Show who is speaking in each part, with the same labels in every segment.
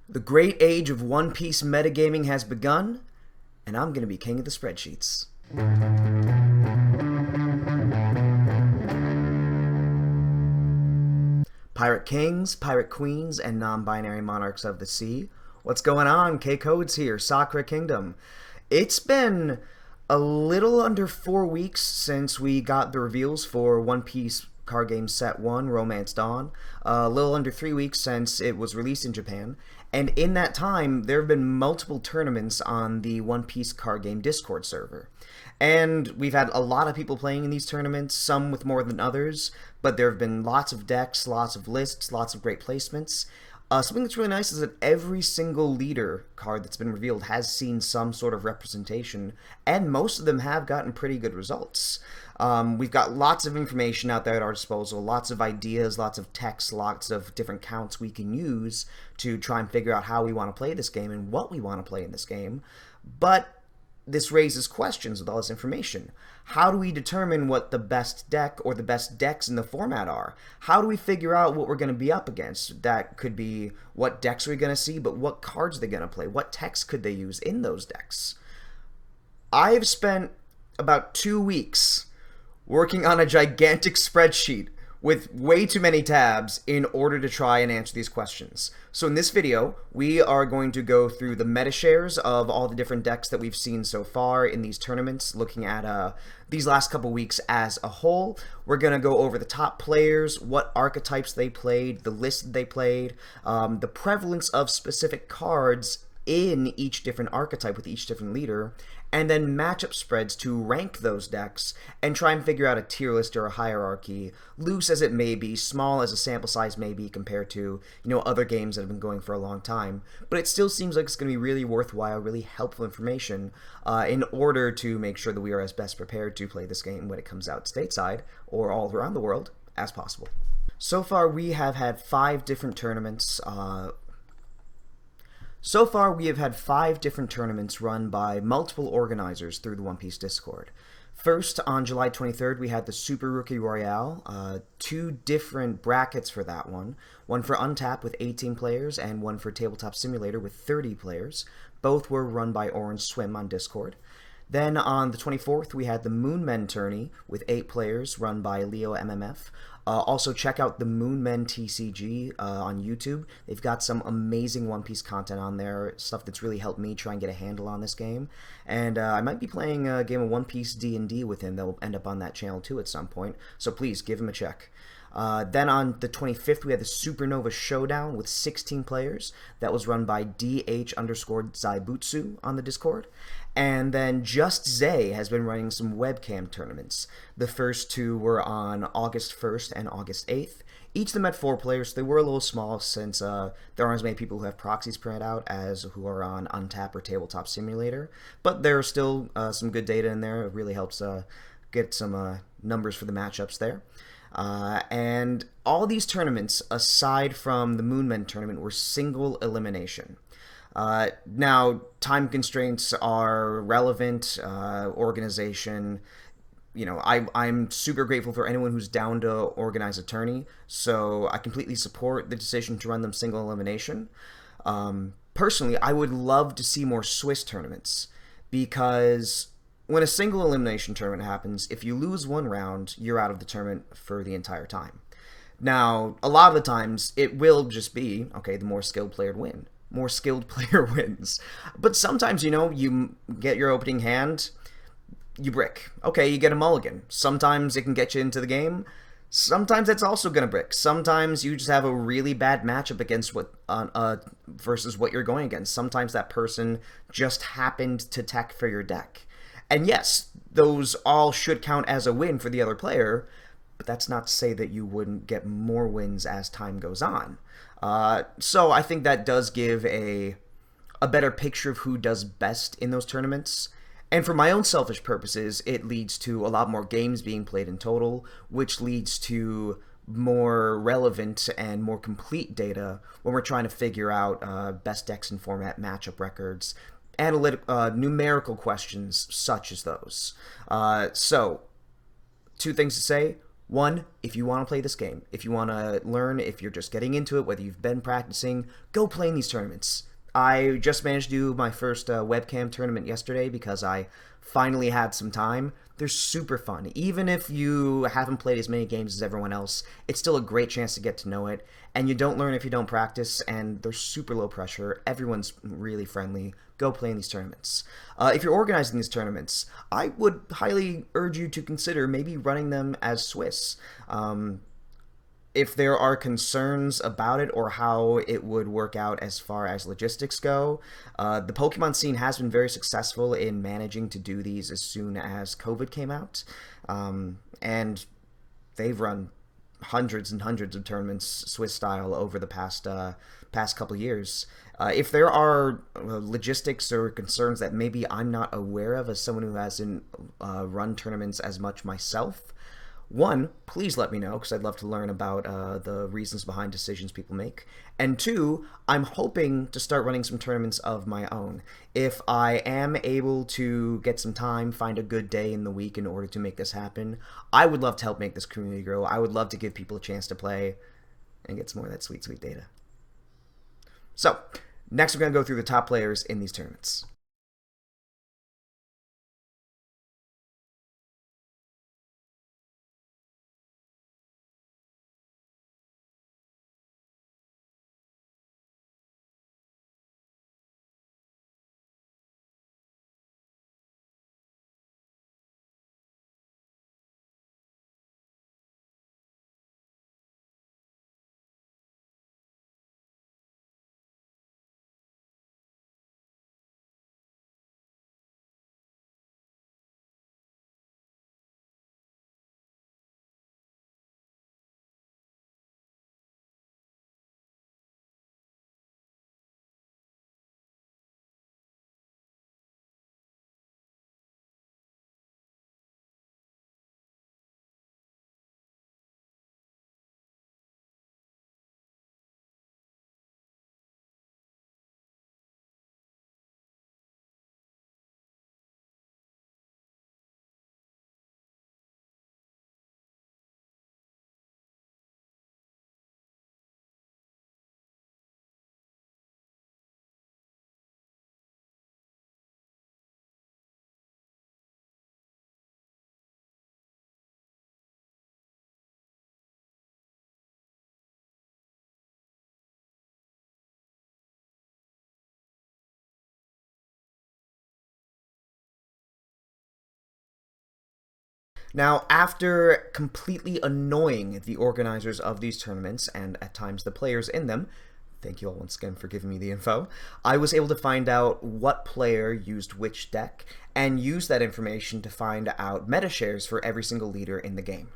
Speaker 1: The great age of One Piece metagaming has begun, and I'm going to be king of the spreadsheets. Pirate kings, pirate queens, and non-binary monarchs of the sea. What's going on? K-Codes here, Sakura Kingdom. It's been a little under 4 weeks since we got the reveals for One Piece card game set 1, Romance Dawn. A little under 3 weeks since it was released in Japan. And in that time, there have been multiple tournaments on the One Piece card game Discord server. And we've had a lot of people playing in these tournaments, some with more than others, but there have been lots of decks, lots of lists, lots of great placements. Something that's really nice is that every single leader card that's been revealed has seen some sort of representation, and most of them have gotten pretty good results. We've got lots of information out there at our disposal, lots of ideas, lots of text, lots of different counts we can use to try and figure out how we want to play this game and what we want to play in this game. But this raises questions with all this information. How do we determine what the best deck or the best decks in the format are? How do we figure out what we're going to be up against? That could be what decks are we going to see, but what cards are they going to play? What text could they use in those decks? I've spent about 2 weeks working on a gigantic spreadsheet with way too many tabs in order to try and answer these questions. So in this video, we are going to go through the meta shares of all the different decks that we've seen so far in these tournaments, looking at these last couple weeks as a whole. We're going to go over the top players, what archetypes they played, the list they played, the prevalence of specific cards in each different archetype with each different leader, and then matchup spreads to rank those decks and try and figure out a tier list or a hierarchy, loose as it may be, small as a sample size may be compared to, other games that have been going for a long time. But it still seems like it's going to be really worthwhile, really helpful information in order to make sure that we are as best prepared to play this game when it comes out stateside or all around the world as possible. So far, we have had 5 different tournaments. So far, we have had 5 different tournaments run by multiple organizers through the One Piece Discord. First, on July 23rd, we had the Super Rookie Royale, 2 different brackets for that one for Untap with 18 players and one for Tabletop Simulator with 30 players. Both were run by Orange Swim on Discord. Then on the 24th, we had the Moonmen Tourney with 8 players run by Leo MMF. Also, check out the Moonmen TCG on YouTube. They've got some amazing One Piece content on there, stuff that's really helped me try and get a handle on this game. And I might be playing a game of One Piece D&D with him that will end up on that channel too at some point, so please give him a check. Then on the 25th, we had the Supernova Showdown with 16 players. That was run by DH_Zaibutsu on the Discord. And then Just Zay has been running some webcam tournaments. The first 2 were on August 1st and August 8th. Each of them had 4 players. They were a little small since there aren't as many people who have proxies printed out as who are on Untap or Tabletop Simulator. But there are still some good data in there. It really helps get some numbers for the matchups there. And all these tournaments, aside from the Moonmen tournament, were single elimination. Now, time constraints are relevant, organization. I'm super grateful for anyone who's down to organize a tourney, so I completely support the decision to run them single elimination. Personally, I would love to see more Swiss tournaments, because when a single elimination tournament happens, if you lose one round, you're out of the tournament for the entire time. Now, a lot of the times, it will just be, okay, the more skilled player win. More skilled player wins. But sometimes, you get your opening hand, you brick. Okay, you get a mulligan. Sometimes it can get you into the game. Sometimes it's also going to brick. Sometimes you just have a really bad matchup against versus what you're going against. Sometimes that person just happened to tech for your deck. And yes, those all should count as a win for the other player, but that's not to say that you wouldn't get more wins as time goes on. So I think that does give a better picture of who does best in those tournaments. And for my own selfish purposes, it leads to a lot more games being played in total, which leads to more relevant and more complete data when we're trying to figure out best decks and format, matchup records, numerical questions such as those. So, 2 things to say. One, if you want to play this game, if you want to learn, if you're just getting into it, whether you've been practicing, go play in these tournaments. I just managed to do my first webcam tournament yesterday because I finally had some time. They're super fun. Even if you haven't played as many games as everyone else, it's still a great chance to get to know it. And you don't learn if you don't practice, and they're super low pressure. Everyone's really friendly. Go play in these tournaments. If you're organizing these tournaments, I would highly urge you to consider maybe running them as Swiss. If there are concerns about it or how it would work out as far as logistics go, the Pokemon scene has been very successful in managing to do these as soon as COVID came out. And they've run hundreds and hundreds of tournaments Swiss style over the past couple years. If there are logistics or concerns that maybe I'm not aware of as someone who hasn't run tournaments as much myself, one, please let me know because I'd love to learn about the reasons behind decisions people make. And two, I'm hoping to start running some tournaments of my own. If I am able to get some time, find a good day in the week in order to make this happen, I would love to help make this community grow. I would love to give people a chance to play and get some more of that sweet, sweet data. So, next we're going to go through the top players in these tournaments. Now, after completely annoying the organizers of these tournaments, and at times the players in them, thank you all once again for giving me the info, I was able to find out what player used which deck, and use that information to find out meta shares for every single leader in the game.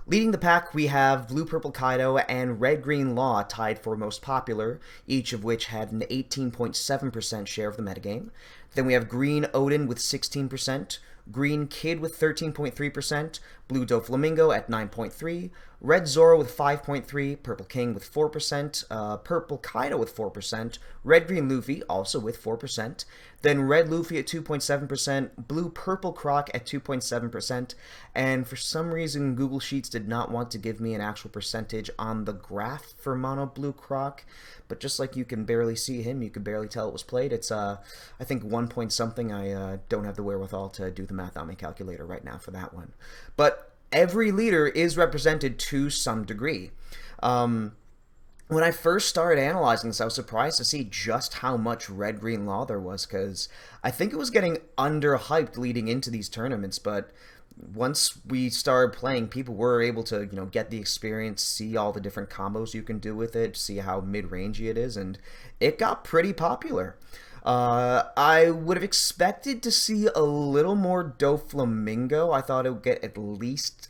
Speaker 1: Leading the pack, we have Blue Purple Kaido and Red Green Law tied for most popular, each of which had an 18.7% share of the metagame. Then we have Green Odin with 16%, Green Kid with 13.3%, Blue Doflamingo at 9.3%, Red Zoro with 5.3%, Purple King with 4%, Purple Kaido with 4%, Red Green Luffy also with 4%, then Red Luffy at 2.7%, Blue Purple Croc at 2.7%, and for some reason Google Sheets did not want to give me an actual percentage on the graph for Mono Blue Croc, but just like you can barely see him, you can barely tell it was played. It's, I think 1 point something. I don't have the wherewithal to do the math on my calculator right now for that one. But every leader is represented to some degree. When I first started analyzing this, I was surprised to see just how much Red-Green Law there was, because I think it was getting underhyped leading into these tournaments, but once we started playing, people were able to, get the experience, see all the different combos you can do with it, see how mid-rangey it is, and it got pretty popular. I would have expected to see a little more Doflamingo. I thought it would get at least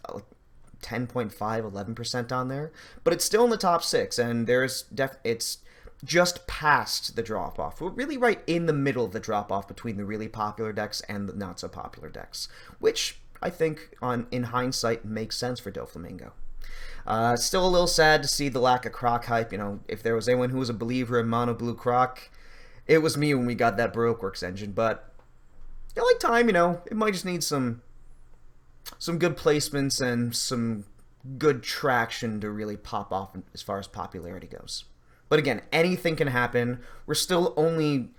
Speaker 1: 10.5, 11% on there, but it's still in the top 6, and it's just past the drop-off. We're really right in the middle of the drop-off between the really popular decks and the not-so-popular decks, which I think, in hindsight, makes sense for Doflamingo. Still a little sad to see the lack of Croc hype. If there was anyone who was a believer in Mono Blue Croc, it was me when we got that Baroqueworks engine, but like time, it might just need some good placements and some good traction to really pop off as far as popularity goes. But again, anything can happen. We're still only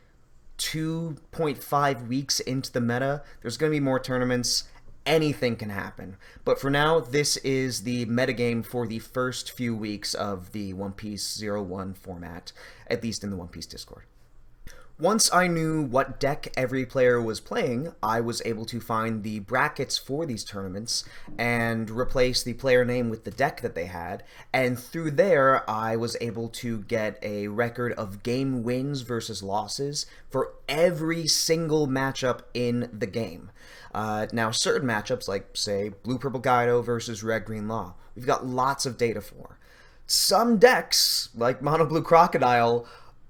Speaker 1: 2.5 weeks into the meta. There's going to be more tournaments. Anything can happen. But for now, this is the metagame for the first few weeks of the One Piece 0-1 format, at least in the One Piece Discord. Once I knew what deck every player was playing, I was able to find the brackets for these tournaments and replace the player name with the deck that they had, and through there I was able to get a record of game wins versus losses for every single matchup in the game. Now, certain matchups, like, say, Blue-Purple Kaido versus Red-Green Law, we've got lots of data for. Some decks, like Mono Blue Crocodile,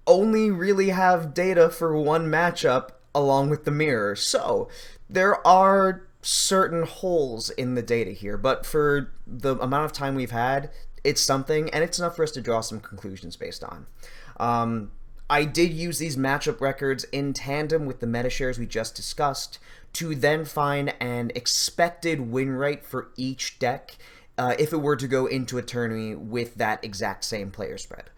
Speaker 1: only really have data for one matchup along with the mirror. So there are certain holes in the data here, but for the amount of time we've had, it's something, and it's enough for us to draw some conclusions based on. I did use these matchup records in tandem with the meta shares we just discussed to then find an expected win rate for each deck if it were to go into a tourney with that exact same player spread.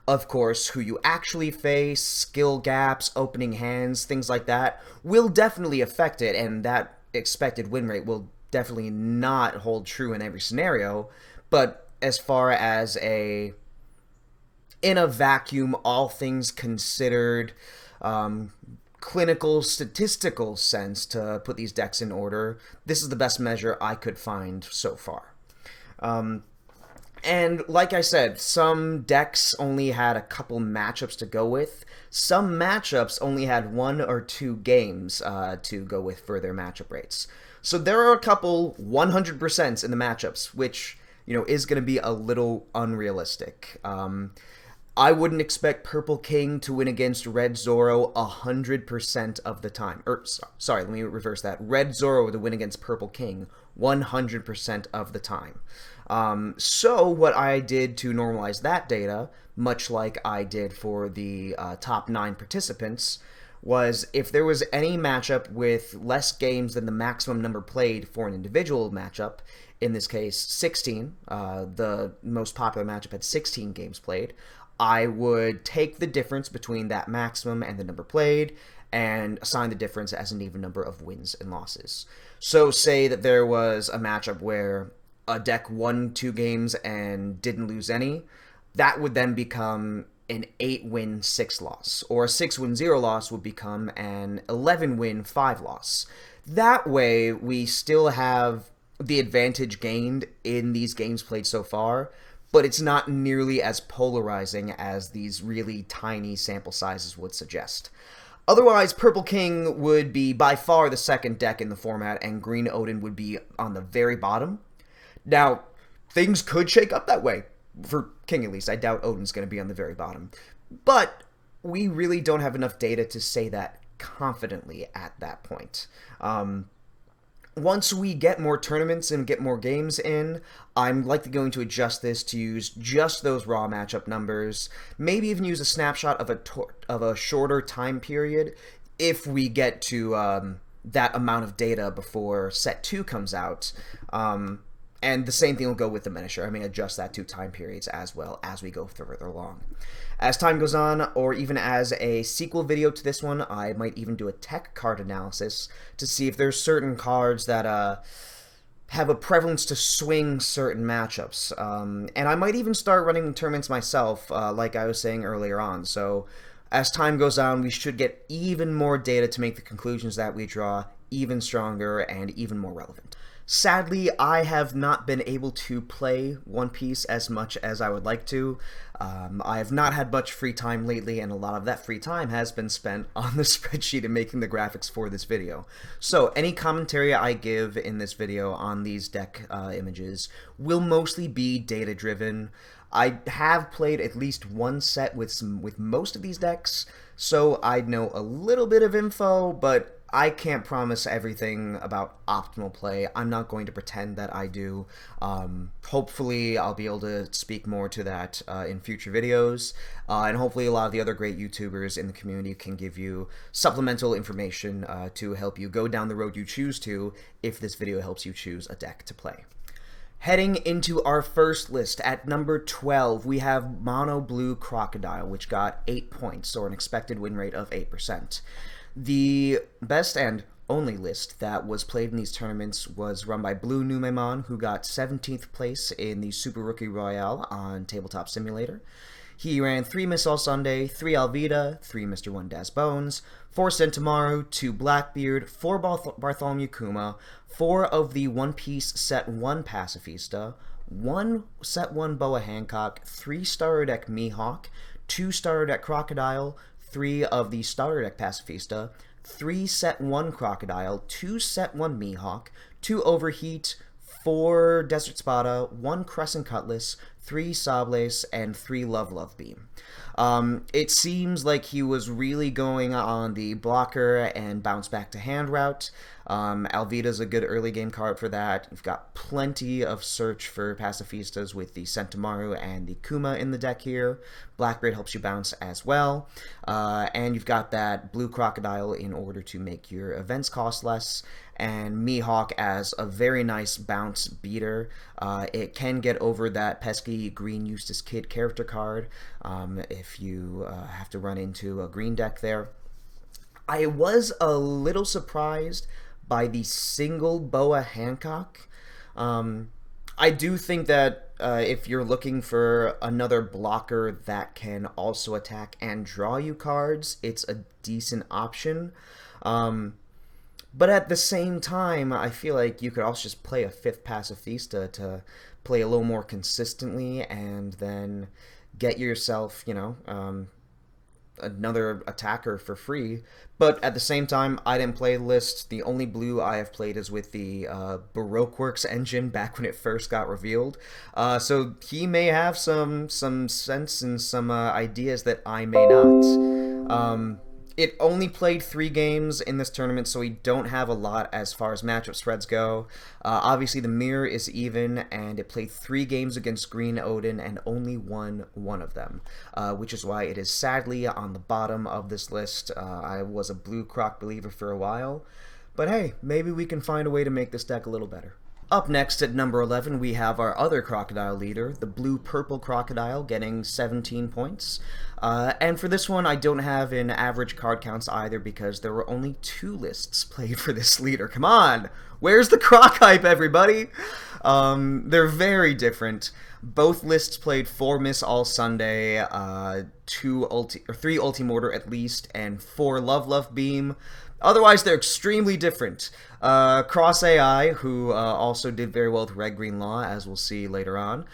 Speaker 1: Of course, who you actually face, skill gaps, opening hands, things like that, will definitely affect it, and that expected win rate will definitely not hold true in every scenario. But as far as in a vacuum, all things considered, clinical, statistical sense to put these decks in order, this is the best measure I could find so far. And like I said, some decks only had a couple matchups to go with. Some matchups only had 1 or 2 games to go with for their matchup rates. So there are a couple 100% in the matchups, which, you know, is going to be a little unrealistic. I wouldn't expect Purple King to win against Red Zoro 100% of the time. Sorry, let me reverse that. Red Zoro to win against Purple King 100% of the time. So what I did to normalize that data, much like I did for the top 9 participants, was if there was any matchup with less games than the maximum number played for an individual matchup, in this case 16, the most popular matchup had 16 games played, I would take the difference between that maximum and the number played and assign the difference as an even number of wins and losses. So say that there was a matchup where a deck won 2 games and didn't lose any, that would then become an 8-win 6-loss, or a 6-win 0-loss would become an 11-win 5-loss. That way, we still have the advantage gained in these games played so far, but it's not nearly as polarizing as these really tiny sample sizes would suggest. Otherwise, Purple King would be by far the second deck in the format, and Green Odin would be on the very bottom. Now, things could shake up that way. For King, at least. I doubt Odin's going to be on the very bottom. But we really don't have enough data to say that confidently at that point. Once we get more tournaments and get more games in, I'm likely going to adjust this to use just those raw matchup numbers, maybe even use a snapshot of a shorter time period if we get to that amount of data before set 2 comes out. And the same thing will go with the miniature. I may adjust that to time periods as well as we go further along. As time goes on, or even as a sequel video to this one, I might even do a tech card analysis to see if there's certain cards that have a prevalence to swing certain matchups. And I might even start running tournaments myself, like I was saying earlier on. So as time goes on, we should get even more data to make the conclusions that we draw even stronger and even more relevant. Sadly, I have not been able to play One Piece as much as I would like to. I have not had much free time lately, and a lot of that free time has been spent on the spreadsheet and making the graphics for this video. So any commentary I give in this video on these deck images will mostly be data-driven. I have played at least one set with most of these decks, so I know a little bit of info, but I can't promise everything about optimal play. I'm not going to pretend that I do. Hopefully, I'll be able to speak more to that in future videos, and hopefully a lot of the other great YouTubers in the community can give you supplemental information to help you go down the road you choose to if this video helps you choose a deck to play. Heading into our first list, at number 12, we have Mono Blue Crocodile, which got 8 points, or an expected win rate of 8%. The best and only list that was played in these tournaments was run by Blue Numemon, who got 17th place in the Super Rookie Royale on Tabletop Simulator. He ran 3 Miss All Sunday, 3 Alvida, 3 Mr. One Das Bones, 4 Sentomaru, 2 Blackbeard, 4 Bartholomew Kuma, 4 of the One Piece Set 1 Pacifista, 1 Set 1 Boa Hancock, 3 Starter Deck Mihawk, 2 Starter Deck Crocodile, 3 of the Starter Deck Pacifista, 3 Set 1 Crocodile, 2 Set 1 Mihawk, 2 Overheat, 4 Desert Spada, 1 Crescent Cutlass, 3 Sables, and 3 Love Beam. It seems like he was really going on the blocker and bounce back to hand route. Alvida's a good early game card for that. You've got plenty of search for pacifistas with the Sentomaru and the Kuma in the deck here. Blackbeard helps you bounce as well. And you've got that Blue Crocodile in order to make your events cost less. And Mihawk as a very nice bounce beater. It can get over that pesky Green Eustace Kid character card if you have to run into a green deck there. I was a little surprised by the single Boa Hancock. I do think that if you're looking for another blocker that can also attack and draw you cards, it's a decent option. But at the same time, I feel like you could also just play a 5th Pacifista to play a little more consistently and then get yourself, you know, another attacker for free. But at the same time, I didn't play the list. The only blue I have played is with the Baroque Works engine back when it first got revealed. So he may have some sense and some ideas that I may not. It only played 3 games in this tournament, so we don't have a lot as far as matchup spreads go. Obviously, the mirror is even, and it played 3 games against Green Odin and only won 1 of them, which is why it is sadly on the bottom of this list. I was a Blue Croc believer for a while, but hey, maybe we can find a way to make this deck a little better. Up next at number 11, we have our other Crocodile leader, the Blue-Purple Crocodile, getting 17 points. And for this one, I don't have an average card counts either because there were only 2 lists played for this leader. Come on! Where's the Croc hype, everybody? They're very different. Both lists played 4 Miss All Sunday, 3 Ultimortar at least, and 4 Love Beam. Otherwise, they're extremely different. Cross AI, who also did very well with Red Green Law, as we'll see later on,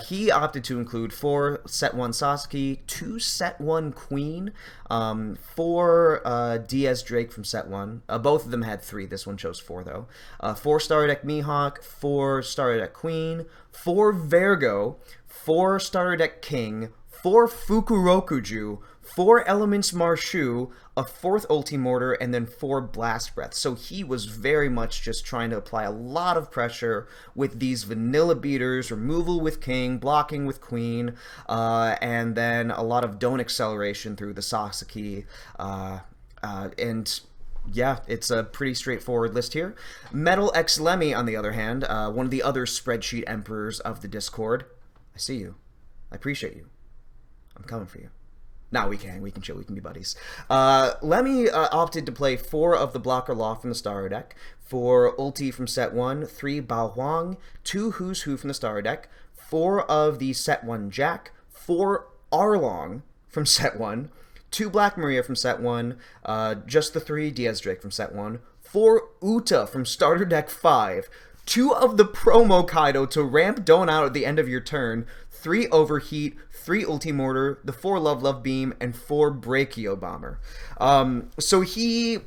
Speaker 1: he opted to include 4 Set 1 Sasuke, 2 Set 1 Queen, 4 Diaz Drake from Set 1. Both of them had 3. This one chose 4, though. 4 Starter Deck Mihawk, 4 Starter Deck Queen, 4 Vergo, 4 Starter Deck King, 4 Fukurokuju, 4 Elements Marshu, a 4th Ultimortar, and then 4 Blast Breath. So he was very much just trying to apply a lot of pressure with these vanilla beaters, removal with King, blocking with Queen, and then a lot of Don't Acceleration through the Sasuke, and yeah, it's a pretty straightforward list here. Metal X Lemmy, on the other hand, one of the other spreadsheet emperors of the Discord. I see you. I appreciate you. I'm coming for you. Now we can chill, we can be buddies. Lemmy opted to play 4 of the Blocker Law from the Starter Deck, 4 Ulti from Set 1, 3 Bao Huang, 2 Who's Who from the Starter Deck, 4 of the Set 1 Jack, 4 Arlong from Set 1, 2 Black Maria from Set 1, just the 3 Diaz Drake from Set 1, 4 Uta from Starter Deck 5, 2 of the Promo Kaido to ramp Don't out at the end of your turn, 3 Overheat, 3 Ultimortar, the 4 Love Beam, and 4 Brachio Bomber. So he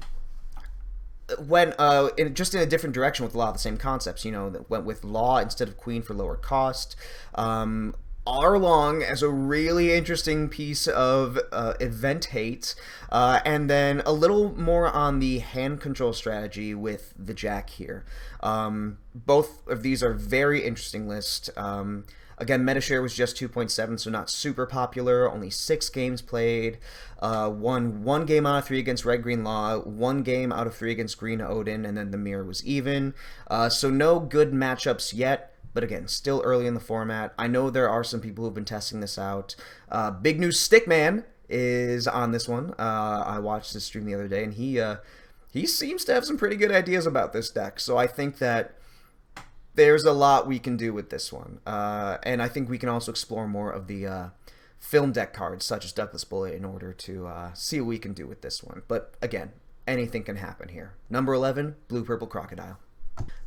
Speaker 1: went just in a different direction with a lot of the same concepts. You know, that went with Law instead of Queen for lower cost. Arlong as a really interesting piece of event hate, and then a little more on the hand control strategy with the Jack here. Both of these are very interesting lists. Again, Metashare was just 2.7, so not super popular. Only 6 games played. Won 1 game out of 3 against Red Green Law, 1 game out of 3 against Green Odin, and then the mirror was even. So no good matchups yet. but again, still early in the format. I know there are some people who've been testing this out. Big News Stickman is on this one. I watched this stream the other day, and he seems to have some pretty good ideas about this deck. So I think that there's a lot we can do with this one. And I think we can also explore more of the film deck cards, such as Decklist Bullet, in order to see what we can do with this one. But again, anything can happen here. Number 11, Blue Purple Crocodile.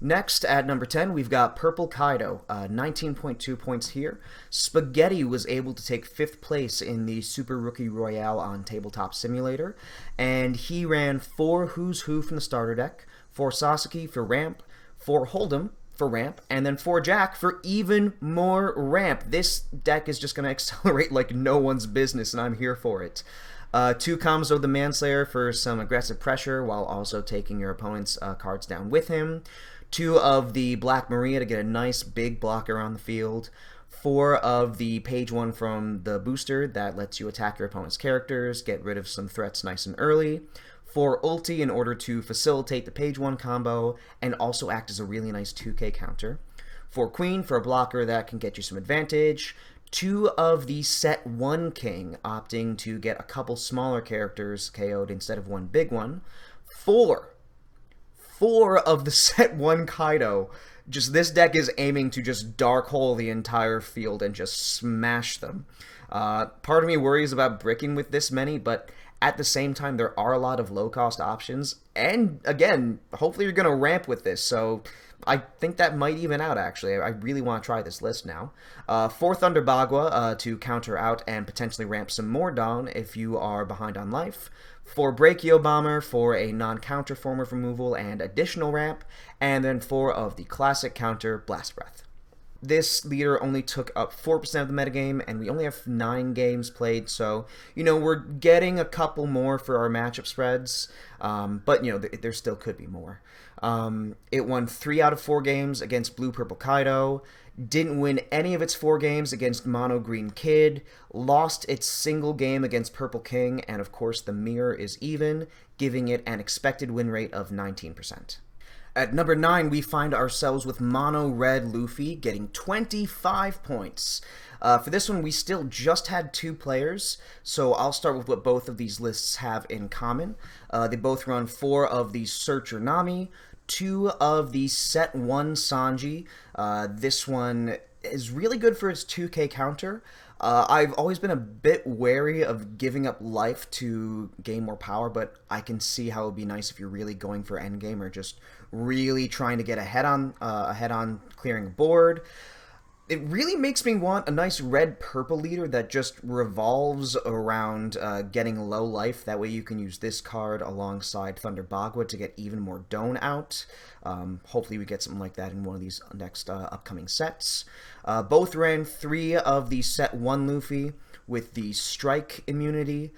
Speaker 1: Next, at number 10, we've got Purple Kaido, 19.2 points here. Spaghetti was able to take 5th place in the Super Rookie Royale on Tabletop Simulator, and he ran 4 Who's Who from the starter deck, 4 Sasaki for ramp, 4 Hold'em for ramp, and then 4 Jack for even more ramp. This deck is just going to accelerate like no one's business, and I'm here for it. 2 Kamzo the Manslayer for some aggressive pressure while also taking your opponent's cards down with him. 2 of the Black Maria to get a nice big blocker on the field. 4 of the Page 1 from the booster that lets you attack your opponent's characters, get rid of some threats nice and early. 4 ulti in order to facilitate the Page 1 combo and also act as a really nice 2k counter. 4 Queen for a blocker that can get you some advantage. 2 of the Set 1 King, opting to get a couple smaller characters KO'd instead of one big one. 4 of the Set 1 Kaido. Just this deck is aiming to just dark hole the entire field and just smash them. Part of me worries about bricking with this many, but at the same time, there are a lot of low-cost options. And again, hopefully you're going to ramp with this, so I think that might even out, actually. I really want to try this list now. 4 Thunder Bagua to counter out and potentially ramp some more down if you are behind on life. 4 Brachio Bomber for a non-counter form of removal and additional ramp. And then 4 of the classic counter Blast Breath. This leader only took up 4% of the metagame, and we only have 9 games played, so, you know, we're getting a couple more for our matchup spreads, but, you know, there still could be more. It won 3 out of 4 games against Blue Purple Kaido, didn't win any of its 4 games against Mono Green Kid, lost its single game against Purple King, and of course the mirror is even, giving it an expected win rate of 19%. At number 9, we find ourselves with Mono Red Luffy getting 25 points. For this one, we still just had 2 players, so I'll start with what both of these lists have in common. They both run 4 of the Searcher Nami, 2 of the Set 1 Sanji. This one is really good for its 2k counter. I've always been a bit wary of giving up life to gain more power, but I can see how it would be nice if you're really going for endgame or just really trying to get ahead on clearing a board. It really makes me want a nice red-purple leader that just revolves around getting low life. That way you can use this card alongside Thunder Bagua to get even more Doan out. Hopefully we get something like that in one of these next upcoming sets. Both ran 3 of the Set 1 Luffy with the Strike immunity.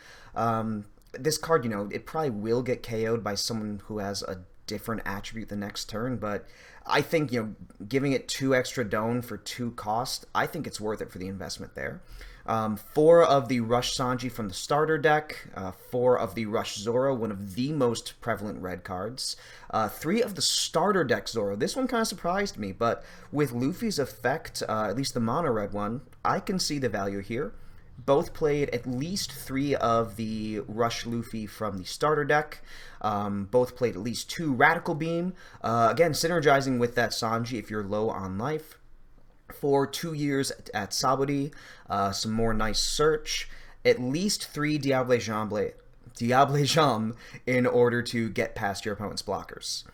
Speaker 1: This card, you know, it probably will get KO'd by someone who has a different attribute the next turn, but I think, you know, giving it 2 extra Doan for 2 cost, I think it's worth it for the investment there. 4 of the Rush Sanji from the starter deck, 4 of the Rush Zoro, one of the most prevalent red cards, 3 of the starter deck Zoro. This one kind of surprised me, but with Luffy's effect, at least the mono red one, I can see the value here. Both played at least 3 of the Rush Luffy from the starter deck. Both played at least 2 Radical Beam. Again, synergizing with that Sanji if you're low on life. For 2 years at Saburi, some more nice search. At least 3 Diable Jambe in order to get past your opponent's blockers.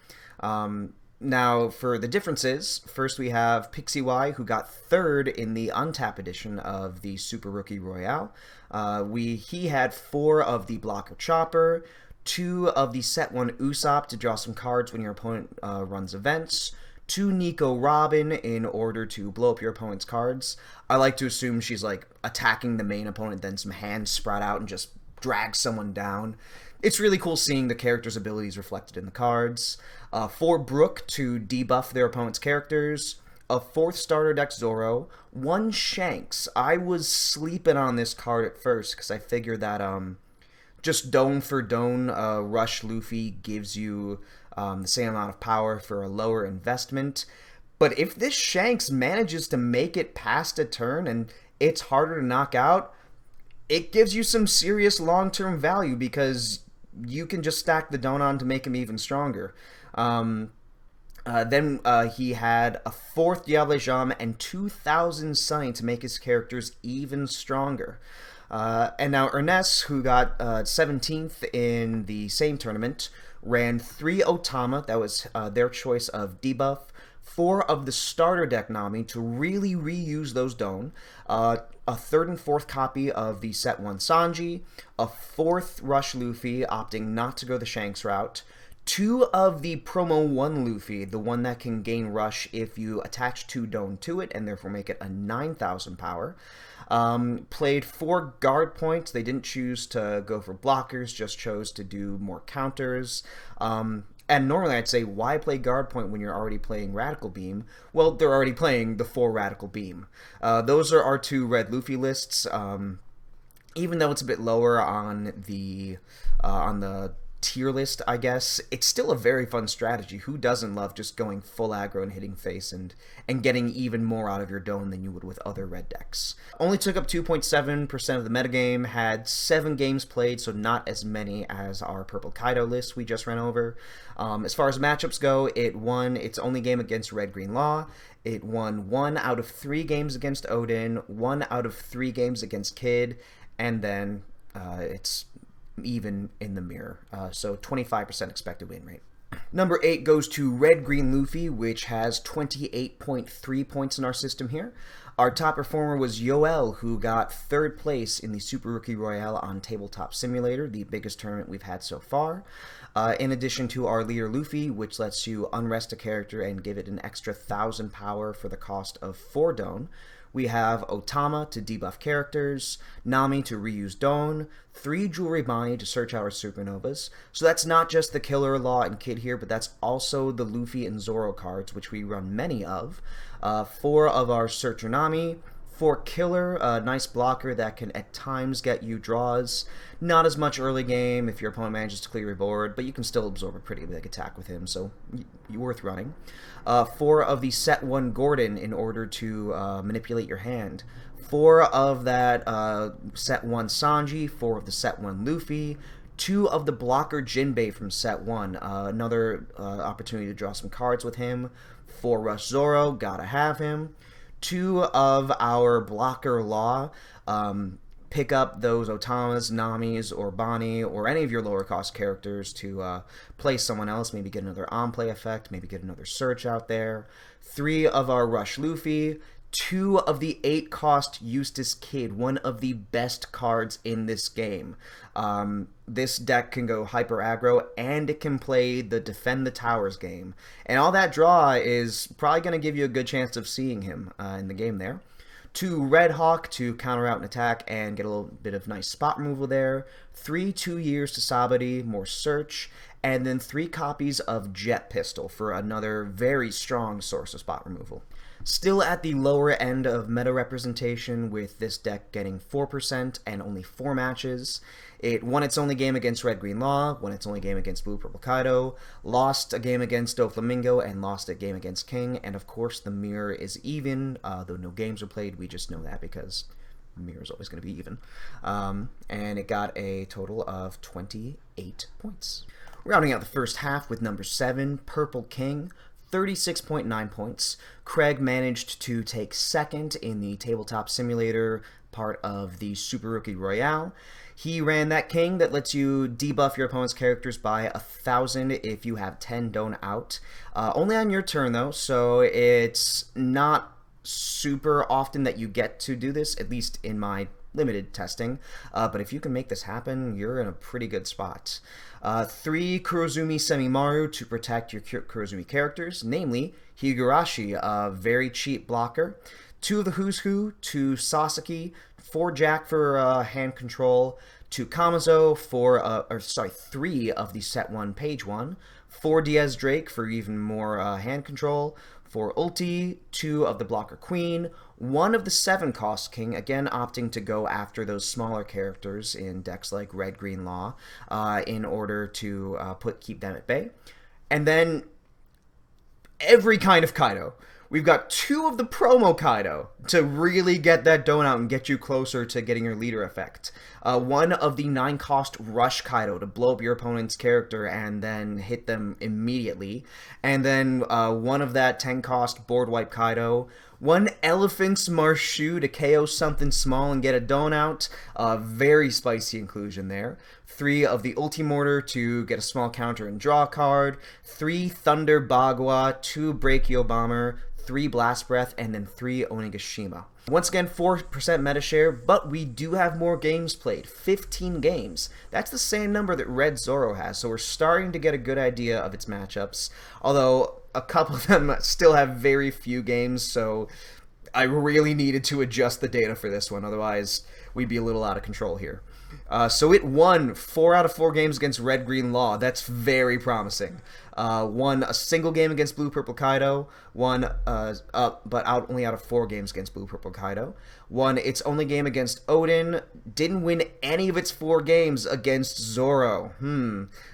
Speaker 1: Now, for the differences, first we have Pixie Y, who got 3rd in the Untap edition of the Super Rookie Royale. He had 4 of the Blocker Chopper, 2 of the Set 1 Usopp to draw some cards when your opponent runs events, 2 Nico Robin in order to blow up your opponent's cards. I like to assume she's, like, attacking the main opponent, then some hands sprout out and just drag someone down. It's really cool seeing the characters' abilities reflected in the cards. 4 Brook to debuff their opponent's characters. A 4th starter deck Zoro. 1 Shanks. I was sleeping on this card at first because I figured that just Doan for Doan Rush Luffy gives you the same amount of power for a lower investment. But if this Shanks manages to make it past a turn and it's harder to knock out, it gives you some serious long-term value because you can just stack the Donon to make him even stronger. Then he had a 4th Diable Jam and 2,000 Sunny to make his characters even stronger. And now Ernest, who got 17th in the same tournament, ran 3 Otama. That was their choice of debuff. 4 of the starter deck Nami to really reuse those Don. A 3rd and 4th copy of the set 1 Sanji. A 4th Rush Luffy, opting not to go the Shanks route. 2 of the promo 1 Luffy, the one that can gain Rush if you attach 2 Don to it and therefore make it a 9,000 power. Played 4 guard points. They didn't choose to go for blockers, just chose to do more counters. And normally I'd say, why play guard point when you're already playing Radical Beam? Well, they're already playing the 4 Radical Beam. Those are our 2 red Luffy lists. Even though it's a bit lower on the tier list, I guess, it's still a very fun strategy. Who doesn't love just going full aggro and hitting face and getting even more out of your Don than you would with other red decks? Only took up 2.7% of the metagame, had 7 games played, so not as many as our Purple Kaido list we just ran over. As far as matchups go, it won its only game against Red Green Law. It won 1 out of 3 games against Odin, 1 out of 3 games against Kid, and then it's even in the mirror. So 25% expected win rate. Number 8 goes to Red Green Luffy, which has 28.3 points in our system here. Our top performer was Yoel, who got 3rd place in the Super Rookie Royale on Tabletop Simulator, the biggest tournament we've had so far. In addition to our leader Luffy, which lets you unrest a character and give it an extra 1,000 power for the cost of 4 Don. We have Otama to debuff characters, Nami to reuse Don, 3 Jewelry Bonnie to search our supernovas. So that's not just the Killer, Law, and Kid here, but that's also the Luffy and Zoro cards, which we run many of. 4 of our Searcher Nami, 4 Killer, a nice blocker that can at times get you draws. Not as much early game if your opponent manages to clear your board, but you can still absorb a pretty big attack with him, so you're worth running. 4 of the set 1 Gordon in order to manipulate your hand. 4 of that set 1 Sanji, 4 of the set 1 Luffy, 2 of the blocker Jinbei from set 1, another opportunity to draw some cards with him. 4 Rush Zoro, gotta have him. 2 of our blocker Law, pick up those Otamas, Namis, or Bonnie, or any of your lower cost characters to play someone else, maybe get another on-play effect, maybe get another search out there. 3 of our Rush Luffy, 2 of the 8 cost Eustace Kid, one of the best cards in this game. This deck can go hyper aggro, and it can play the Defend the Towers game. And all that draw is probably going to give you a good chance of seeing him in the game there. 2 Red Hawk to counter out an attack and get a little bit of nice spot removal there. 3 2 years to Sabati, more search. And then 3 copies of Jet Pistol for another very strong source of spot removal. Still at the lower end of meta representation, with this deck getting 4% and only 4 matches. It won its only game against Red Green Law, won its only game against Blue Purple Kaido, lost a game against Doflamingo, and lost a game against King. And of course, the mirror is even, though no games are played. We just know that because the mirror is always going to be even. And it got a total of 28 points. Rounding out the first half with number 7, Purple King, 36.9 points. Craig managed to take 2nd in the Tabletop Simulator part of the Super Rookie Royale. He ran that King that lets you debuff your opponent's characters by 1,000 if you have 10 Don out. Only on your turn, though, so it's not super often that you get to do this, at least in my limited testing. But if you can make this happen, you're in a pretty good spot. 3 Kurozumi Semimaru to protect your Kurozumi characters, namely Higurashi, a very cheap blocker. 2 of the Who's Who, 2 Sasaki, 4 Jack for hand control, 2 Kamazo, 3 of the set 1 page 1, 4 Diaz Drake for even more hand control, 4 Ulti, 2 of the blocker Queen, 1 of the 7 cost King, again opting to go after those smaller characters in decks like Red Green Law in order to keep them at bay. And then every kind of Kaido. we've got 2 of the promo Kaido to really get that donut and get you closer to getting your leader effect. 1 of the 9-cost Rush Kaido to blow up your opponent's character and then hit them immediately. And then 1 of that 10-cost Board Wipe Kaido. 1 Elephant's Marshu to KO something small and get a donut. Very spicy inclusion there. 3 of the Ultimortar to get a small counter and draw a card. 3 Thunder Bagua, 2 Brachio Bomber, 3 Blast Breath, and then 3 Onigashima. Once again, 4% meta share, but we do have more games played. 15 games. That's the same number that Red Zoro has, so we're starting to get a good idea of its matchups. Although, a couple of them still have very few games, so I really needed to adjust the data for this one, otherwise we'd be a little out of control here. So it won 4 out of 4 games against Red Green Law. That's very promising. Won a single game against Blue Purple Kaido. Won, but only out of 4 games against Blue Purple Kaido. Won its only game against Odin. Didn't win any of its 4 games against Zoro.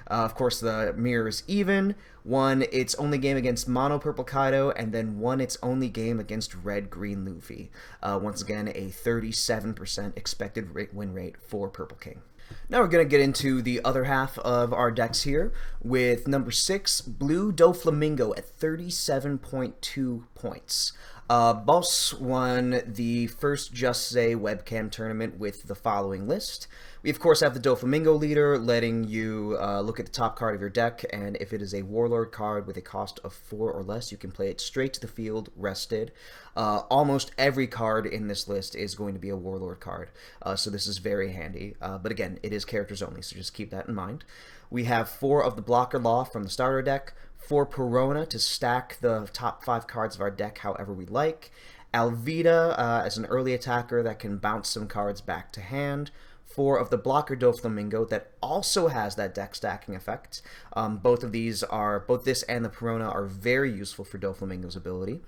Speaker 1: Of course, the mirror is even. Won its only game against Mono Purple Kaido, and then won its only game against Red Green Luffy. Once again, a 37% expected win rate for Purple King. Now we're going to get into the other half of our decks here with number 6, Blue Doflamingo at 37.2 points. Boss won the first Just Say webcam tournament with the following list. We, of course, have the Doflamingo leader, letting you look at the top card of your deck, and if it is a Warlord card with a cost of 4 or less, you can play it straight to the field, rested. Almost every card in this list is going to be a Warlord card, so this is very handy. But again, it is characters only, so just keep that in mind. We have 4 of the Blocker Law from the starter deck, 4 Perona to stack the top 5 cards of our deck however we like, Alvida as an early attacker that can bounce some cards back to hand, 4 of the Blocker Doflamingo that also has that deck stacking effect. Both this and the Perona are very useful for Doflamingo's ability.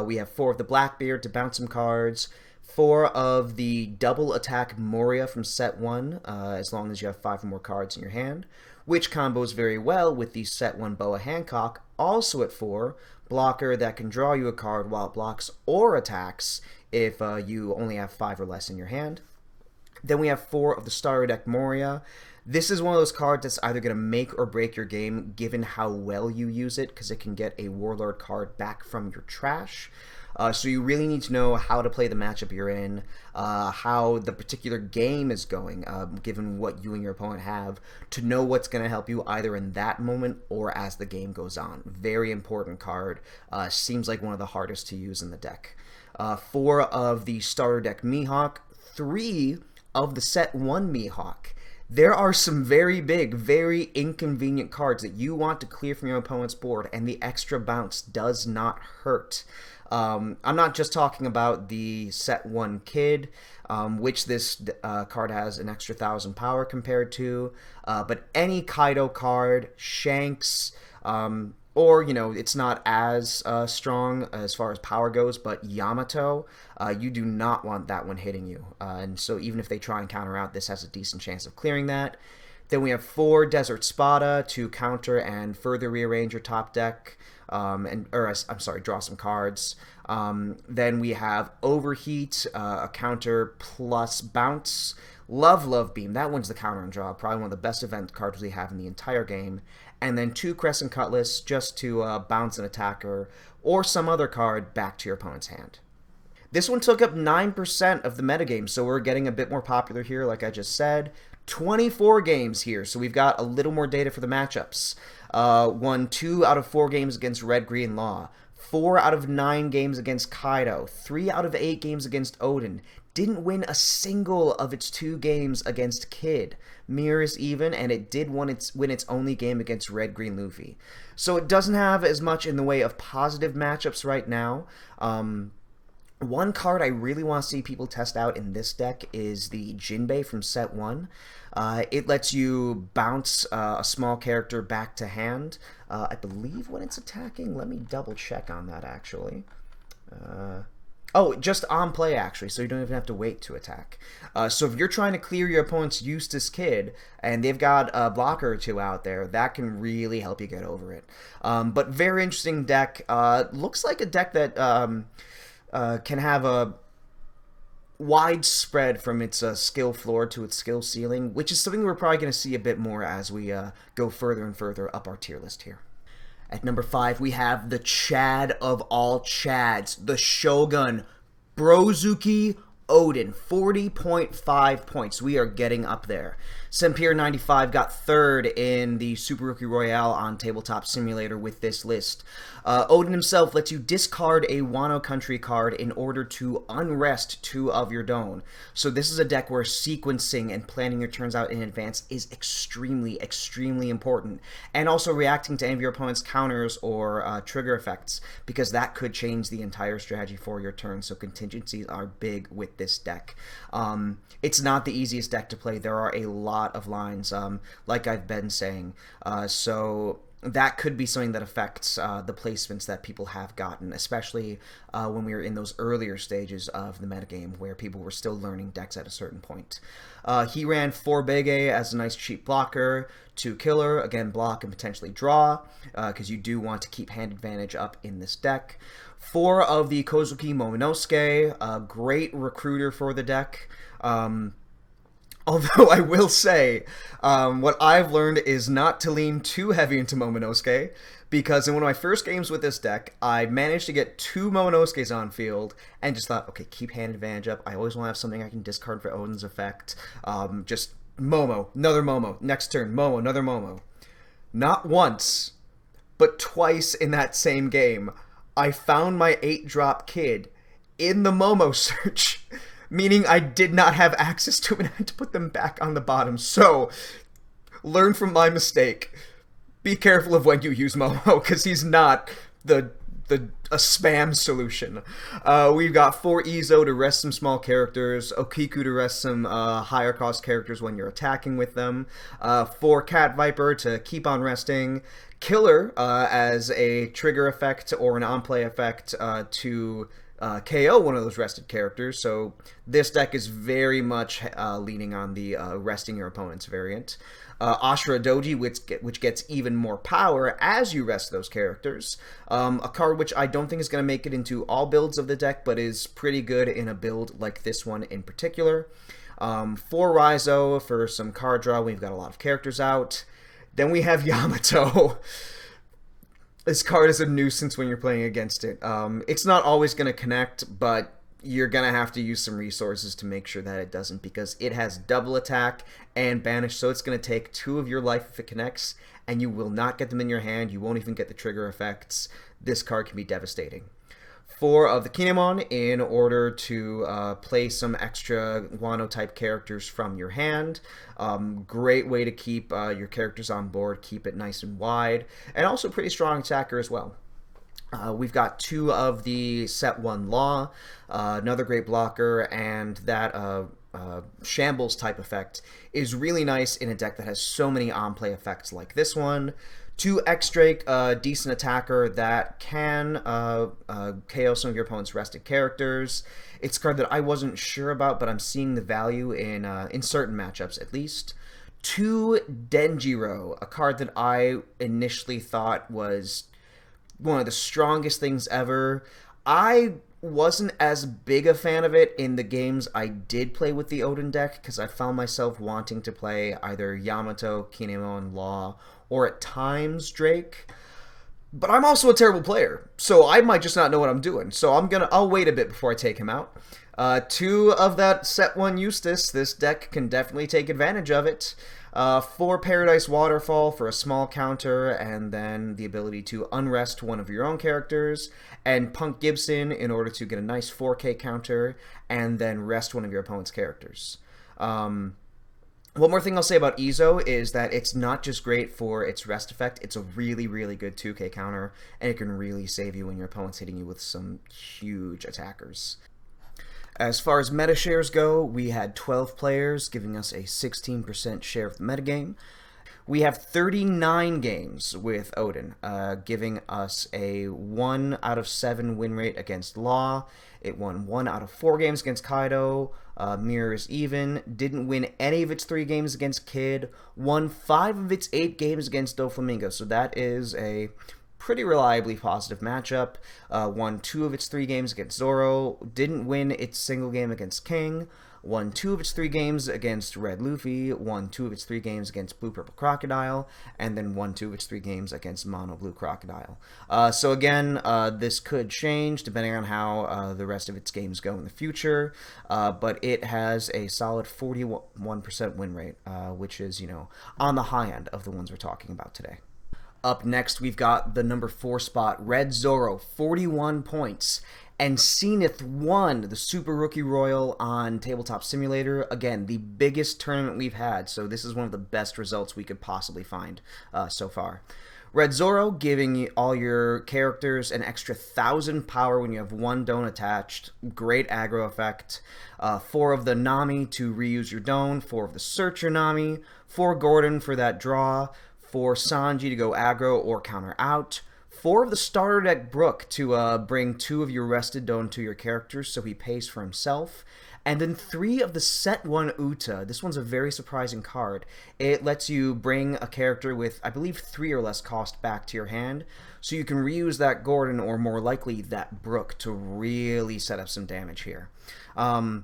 Speaker 1: We have 4 of the Blackbeard to bounce some cards, 4 of the double attack Moria from set 1, as long as you have 5 or more cards in your hand, which combos very well with the set 1 Boa Hancock, also at 4, blocker that can draw you a card while it blocks or attacks if you only have 5 or less in your hand. Then we have 4 of the starter deck Moria. This is one of those cards that's either going to make or break your game given how well you use it, because it can get a Warlord card back from your trash. So you really need to know how to play the matchup you're in, how the particular game is going, given what you and your opponent have, to know what's going to help you either in that moment or as the game goes on. Very important card. Seems like one of the hardest to use in the deck. 4 of the starter deck Mihawk, 3 of the set 1 Mihawk. There are some very big, very inconvenient cards that you want to clear from your opponent's board, and the extra bounce does not hurt. I'm not just talking about the set 1 Kid, which this card has an extra 1,000 power compared to, but any Kaido card, Shanks, or, it's not as strong as far as power goes, but Yamato, you do not want that one hitting you. And so even if they try and counter out, this has a decent chance of clearing that. Then we have 4 Desert Spada to counter and further rearrange your top deck, draw some cards. Then we have Overheat, a counter plus bounce. Love Beam, that one's the counter and draw, probably one of the best event cards we have in the entire game. And then 2 Crescent Cutlass just to bounce an attacker or some other card back to your opponent's hand. This one took up 9% of the metagame, so we're getting a bit more popular here, like I just said. 24 games here, so we've got a little more data for the matchups. Won 2 out of 4 games against Red Green Law, 4 out of 9 games against Kaido, 3 out of 8 games against Odin. Didn't win a single of its 2 games against Kid. Mirror is even, and it did win its only game against Red Green Luffy. So it doesn't have as much in the way of positive matchups right now. One card I really want to see people test out in this deck is the Jinbei from set 1. It lets you bounce a small character back to hand, I believe when it's attacking. Let me double check on that, actually. Oh, just on play actually, so you don't even have to wait to attack. So if you're trying to clear your opponent's Eustace Kid and they've got a blocker or two out there, that can really help you get over it. But very interesting deck. Looks like a deck that can have a widespread from its skill floor to its skill ceiling, which is something we're probably going to see a bit more as we go further and further up our tier list here. At number 5, we have the Chad of all Chads, the Shogun, Brozuki Odin, 40.5 points. We are getting up there. Sempier95 got third in the Super Rookie Royale on Tabletop Simulator with this list. Odin himself lets you discard a Wano Country card in order to unrest 2 of your Don. So this is a deck where sequencing and planning your turns out in advance is extremely, extremely important. And also reacting to any of your opponent's counters or trigger effects, because that could change the entire strategy for your turn. So contingencies are big with this deck. It's not the easiest deck to play. There are a lot of lines, like I've been saying. So that could be something that affects the placements that people have gotten, especially when we were in those earlier stages of the metagame where people were still learning decks at a certain point. He ran 4 Bege as a nice cheap blocker, 2 killer, again block and potentially draw, because you do want to keep hand advantage up in this deck. 4 of the Kozuki Momonosuke, a great recruiter for the deck. Although I will say, what I've learned is not to lean too heavy into Momonosuke, because in one of my first games with this deck, I managed to get 2 Momonosukes on field, and just thought, okay, keep hand advantage up. I always want to have something I can discard for Odin's effect. Just Momo, another Momo, next turn, Momo, another Momo. Not once, but twice in that same game, I found my 8-drop kid in the Momo search, meaning I did not have access to them and I had to put them back on the bottom. So, learn from my mistake. Be careful of when you use Momo, because he's not a spam solution. We've got 4 Izo to rest some small characters, Okiku to rest some higher cost characters when you're attacking with them, 4 Cat Viper to keep on resting, Killer as a trigger effect or an on-play effect to KO one of those rested characters. So this deck is very much leaning on the resting your opponent's variant. Ashura Doji, which gets even more power as you rest those characters. A card which I don't think is going to make it into all builds of the deck, but is pretty good in a build like this one in particular. 4 Raizo for some card draw. We've got a lot of characters out. Then we have Yamato. This card is a nuisance when you're playing against it. It's not always going to connect, but you're going to have to use some resources to make sure that it doesn't, because it has double attack and banish, so it's going to take 2 of your life if it connects, and you will not get them in your hand. You won't even get the trigger effects. This card can be devastating. 4 of the Kinemon in order to play some extra Wano-type characters from your hand. Great way to keep your characters on board, keep it nice and wide, and also pretty strong attacker as well. We've got 2 of the Set 1 Law, another great blocker, and that Shambles type effect is really nice in a deck that has so many on-play effects like this one. 2 X-Drake, a decent attacker that can KO some of your opponent's rested characters. It's a card that I wasn't sure about, but I'm seeing the value in certain matchups at least. 2 Denjiro, a card that I initially thought was one of the strongest things ever. I wasn't as big a fan of it in the games I did play with the Odin deck, because I found myself wanting to play either Yamato, Kinemon, Law, or at times Drake. But I'm also a terrible player, so I might just not know what I'm doing. So I'll wait a bit before I take him out. 2 of that Set 1 Eustace. This deck can definitely take advantage of it. 4 Paradise Waterfall for a small counter, and then the ability to unrest one of your own characters, and Punk Gibson in order to get a nice 4K counter, and then rest one of your opponent's characters. One more thing I'll say about Izo is that it's not just great for its rest effect, it's a really, really good 2K counter, and it can really save you when your opponent's hitting you with some huge attackers. As far as meta shares go, we had 12 players, giving us a 16% share of the metagame. We have 39 games with Odin, giving us a 1 out of 7 win rate against Law. It won 1 out of 4 games against Kaido. Mirror is even. Didn't win any of its 3 games against Kid. Won 5 of its 8 games against Doflamingo. So that is a pretty reliably positive matchup. Won 2 of its 3 games against Zoro. Didn't win its single game against King. Won 2 of its 3 games against Red Luffy, won 2 of its 3 games against Blue Purple Crocodile, and then won 2 of its 3 games against Mono Blue Crocodile. So again, this could change depending on how the rest of its games go in the future, but it has a solid 41% win rate, which is, on the high end of the ones we're talking about today. Up next, we've got the number 4 spot, Red Zoro, 41 points. And Zenith won the Super Rookie Royal on Tabletop Simulator. Again, the biggest tournament we've had, so this is one of the best results we could possibly find so far. Red Zoro, giving all your characters an extra 1,000 power when you have 1 Don attached. Great aggro effect. 4 of the Nami to reuse your Don. 4 of the Searcher Nami. 4 Gordon for that draw. 4 Sanji to go aggro or counter out. 4 of the starter deck Brook to bring 2 of your rested Don to your characters so he pays for himself. And then 3 of the set 1 Uta. This one's a very surprising card. It lets you bring a character with, I believe, 3 or less cost back to your hand, so you can reuse that Gordon, or more likely that Brook, to really set up some damage here. I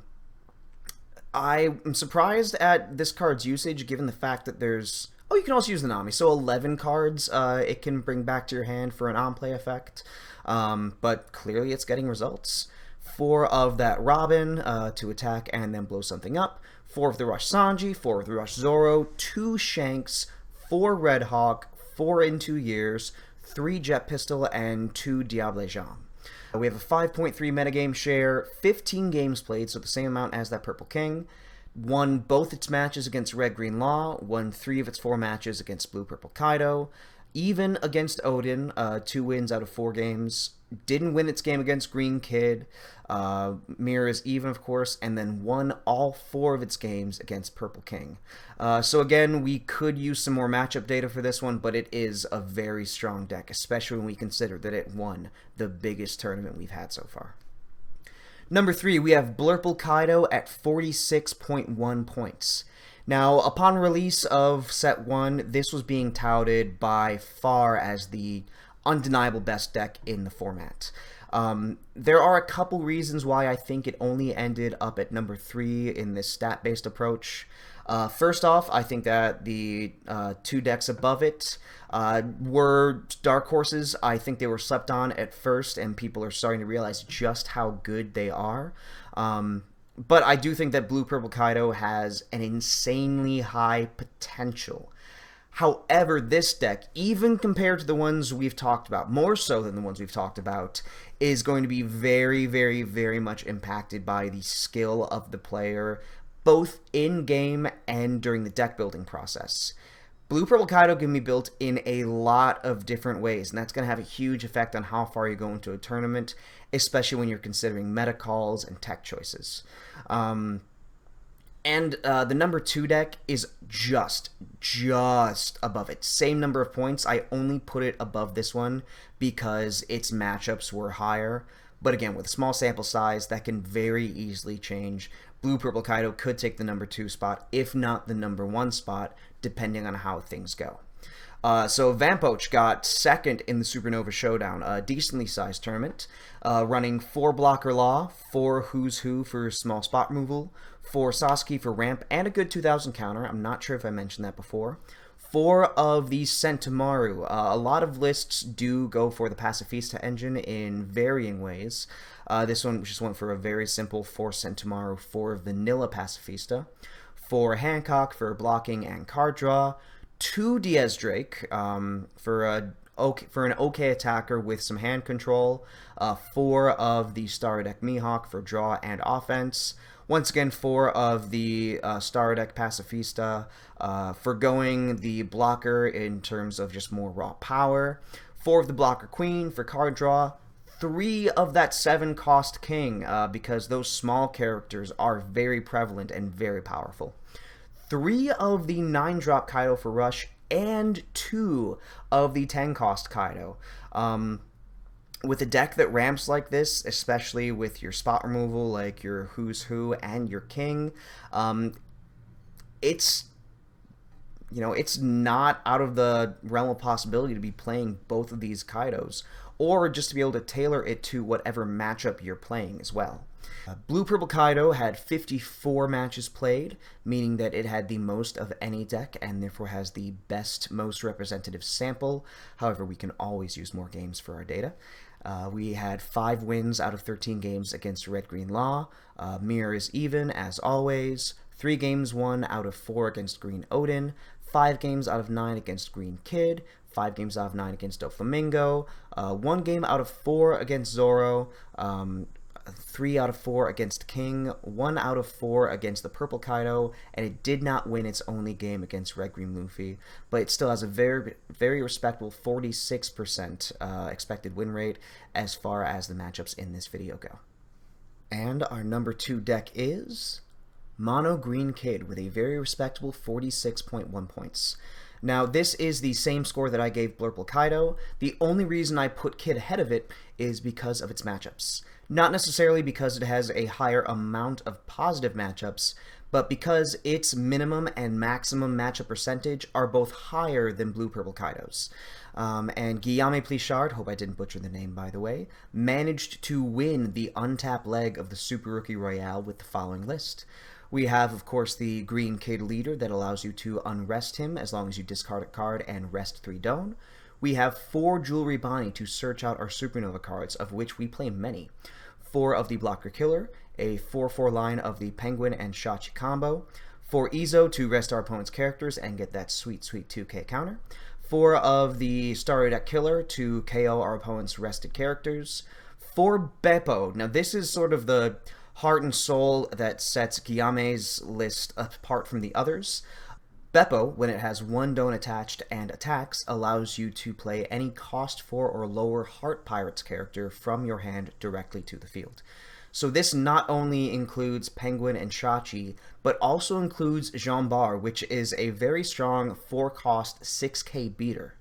Speaker 1: am surprised at this card's usage, given the fact that there's... Oh, you can also use the Nami. So 11 cards it can bring back to your hand for an on-play effect. But clearly it's getting results. 4 of that Robin to attack and then blow something up. 4 of the Rush Sanji, 4 of the Rush Zoro, 2 Shanks, 4 Red Hawk, 4 in 2 years, 3 Jet Pistol, and 2 Diable Jean. We have a 5.3 metagame share, 15 games played, so the same amount as that Purple King. Won both its matches against Red Green Law, won 3 of its 4 matches against Blue Purple Kaido, even against Odin, 2 wins out of 4 games, didn't win its game against Green Kid, Mirror is even, of course, and then won all 4 of its games against Purple King. So again, we could use some more matchup data for this one, but it is a very strong deck, especially when we consider that it won the biggest tournament we've had so far. Number 3, we have Blurple Kaido at 46.1 points. Now, upon release of Set 1, this was being touted by far as the undeniable best deck in the format. There are a couple reasons why I think it only ended up at number 3 in this stat-based approach. First off, I think that the 2 decks above it were dark horses. I think they were slept on at first, and people are starting to realize just how good they are. But I do think that Blue Purple Kaido has an insanely high potential. However, this deck, even compared to the ones we've talked about, more so than the ones we've talked about, is going to be very, very, very much impacted by the skill of the player, both in-game and during the deck building process. Blue Purple Kaido can be built in a lot of different ways, and that's going to have a huge effect on how far you go into a tournament, especially when you're considering meta calls and tech choices. And the number 2 deck is just above it. Same number of points. I only put it above this one because its matchups were higher. But again, with a small sample size, that can very easily change. Blue Purple Kaido could take the number 2 spot, if not the number 1 spot, depending on how things go. So Vampoach got second in the Supernova Showdown, a decently sized tournament, running 4 Blocker Law, 4 Who's Who for small spot removal, 4 Sasuke for ramp, and a good 2000 counter. I'm not sure if I mentioned that before. 4 of the Sentomaru. A lot of lists do go for the Pacifista engine in varying ways. This one just went for a very simple 4 Sentomaru, 4 Vanilla Pacifista, 4 Hancock for blocking and card draw, 2 Diaz Drake for an okay attacker with some hand control, 4 of the Star Deck Mihawk for draw and offense. Once again, 4 of the Star Deck Pacifista for going the blocker in terms of just more raw power. 4 of the Blocker Queen for card draw. 3 of that 7 cost King because those small characters are very prevalent and very powerful. 3 of the 9-drop Kaido for Rush, and 2 of the 10 cost Kaido. With a deck that ramps like this, especially with your spot removal like your Who's Who and your King, it's it's not out of the realm of possibility to be playing both of these Kaidos, or just to be able to tailor it to whatever matchup you're playing as well. Blue Purple Kaido had 54 matches played, meaning that it had the most of any deck and therefore has the best, most representative sample. However, we can always use more games for our data. We had 5 wins out of 13 games against Red Green Law. Mirror is even, as always. 3 games won out of 4 against Green Odin. 5 games out of 9 against Green Kid. 5 games out of 9 against Doflamingo. 1 game out of 4 against Zoro. 3 out of 4 against King, 1 out of 4 against the Purple Kaido, and it did not win its only game against Red Green Luffy, but it still has a very, very respectable 46% expected win rate as far as the matchups in this video go. And our number 2 deck is Mono Green Kid with a very respectable 46.1 points. Now, this is the same score that I gave Blurple Kaido. The only reason I put Kid ahead of it is because of its matchups. Not necessarily because it has a higher amount of positive matchups, but because its minimum and maximum matchup percentage are both higher than Blue Purple Kaido's. And Guillaume Plichard, hope I didn't butcher the name by the way, managed to win the untapped leg of the Super Rookie Royale with the following list. We have, of course, the Green Kid leader that allows you to unrest him as long as you discard a card and rest 3 Don. We have 4 Jewelry Bonnie to search out our Supernova cards, of which we play many. 4 of the Blocker Killer, a 4/4 line of the Penguin and Shachi combo, 4 Izo to rest our opponent's characters and get that sweet, sweet 2k counter, 4 of the Starry Deck Killer to KO our opponent's rested characters, 4 Beppo. Now this is sort of the heart and soul that sets Guillaume's list apart from the others. Beppo, when it has 1 Don attached and attacks, allows you to play any cost 4 or lower Heart Pirates character from your hand directly to the field. So this not only includes Penguin and Shachi, but also includes Jean Bar, which is a very strong 4-cost 6k beater.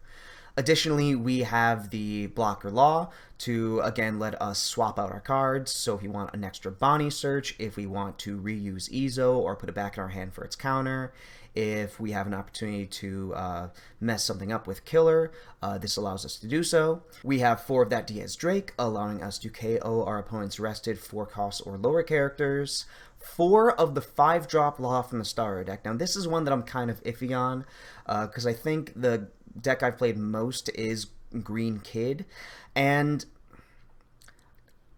Speaker 1: Additionally, we have the Blocker Law to, again, let us swap out our cards. So if we want an extra Bonnie search, if we want to reuse Izo or put it back in our hand for its counter, if we have an opportunity to mess something up with Killer, this allows us to do so. We have 4 of that Diaz Drake, allowing us to KO our opponent's rested 4-cost or lower characters. 4 of the 5-drop Law from the Starter deck. Now this is one that I'm kind of iffy on, because I think the deck I've played most is Green Kid, and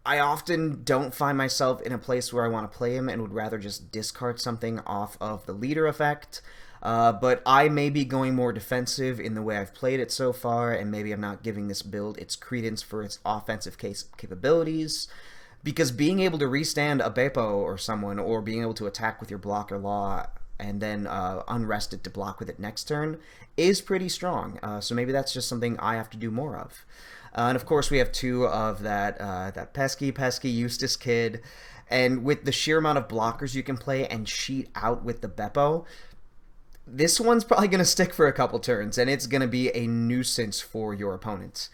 Speaker 1: I often don't find myself in a place where I want to play him and would rather just discard something off of the leader effect. But I may be going more defensive in the way I've played it so far, and maybe I'm not giving this build its credence for its offensive capabilities. Because being able to restand a Beppo or someone, or being able to attack with your Blocker Law and then unrest it to block with it next turn, is pretty strong. So maybe that's just something I have to do more of. And of course we have 2 of that pesky Eustace Kid, and with the sheer amount of blockers you can play and cheat out with the Beppo, this one's probably going to stick for a couple turns, and it's going to be a nuisance for your opponent.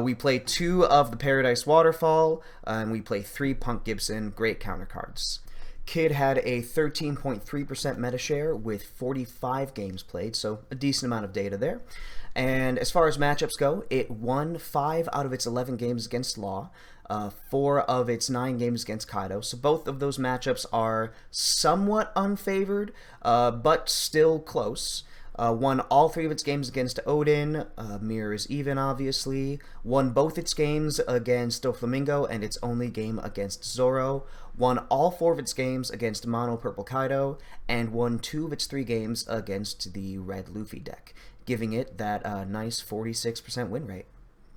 Speaker 1: We play 2 of the Paradise Waterfall, and we play 3 Punk Gibson, great counter cards. Kid had a 13.3% meta share with 45 games played, so a decent amount of data there. And as far as matchups go, it won 5 out of its 11 games against Law, 4 of its 9 games against Kaido, so both of those matchups are somewhat unfavored, but still close. Won all 3 of its games against Odin, Mirror is even obviously, won both its games against Doflamingo and its only game against Zoro, won all 4 of its games against Mono Purple Kaido, and won 2 of its 3 games against the Red Luffy deck, giving it that nice 46% win rate.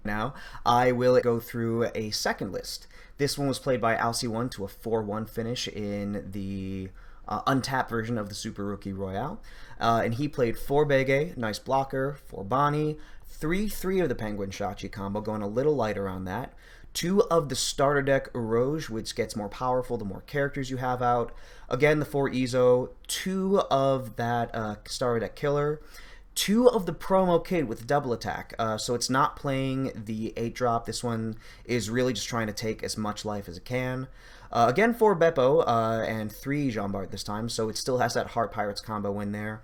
Speaker 1: Now, I will go through a second list. This one was played by Alcy1 to a 4-1 finish in the untapped version of the Super Rookie Royale. And he played 4 Bege, nice blocker, 4 Bonnie, 3 of the Penguin Shachi combo, going a little lighter on that, 2 of the starter deck Eroge, which gets more powerful the more characters you have out, again the 4 Izo, 2 of that starter deck Killer, 2 of the promo kit with double attack. So it's not playing the 8-drop. This one is really just trying to take as much life as it can. Again, 4 Beppo and 3 Jean Bart this time, so it still has that Heart Pirates combo in there.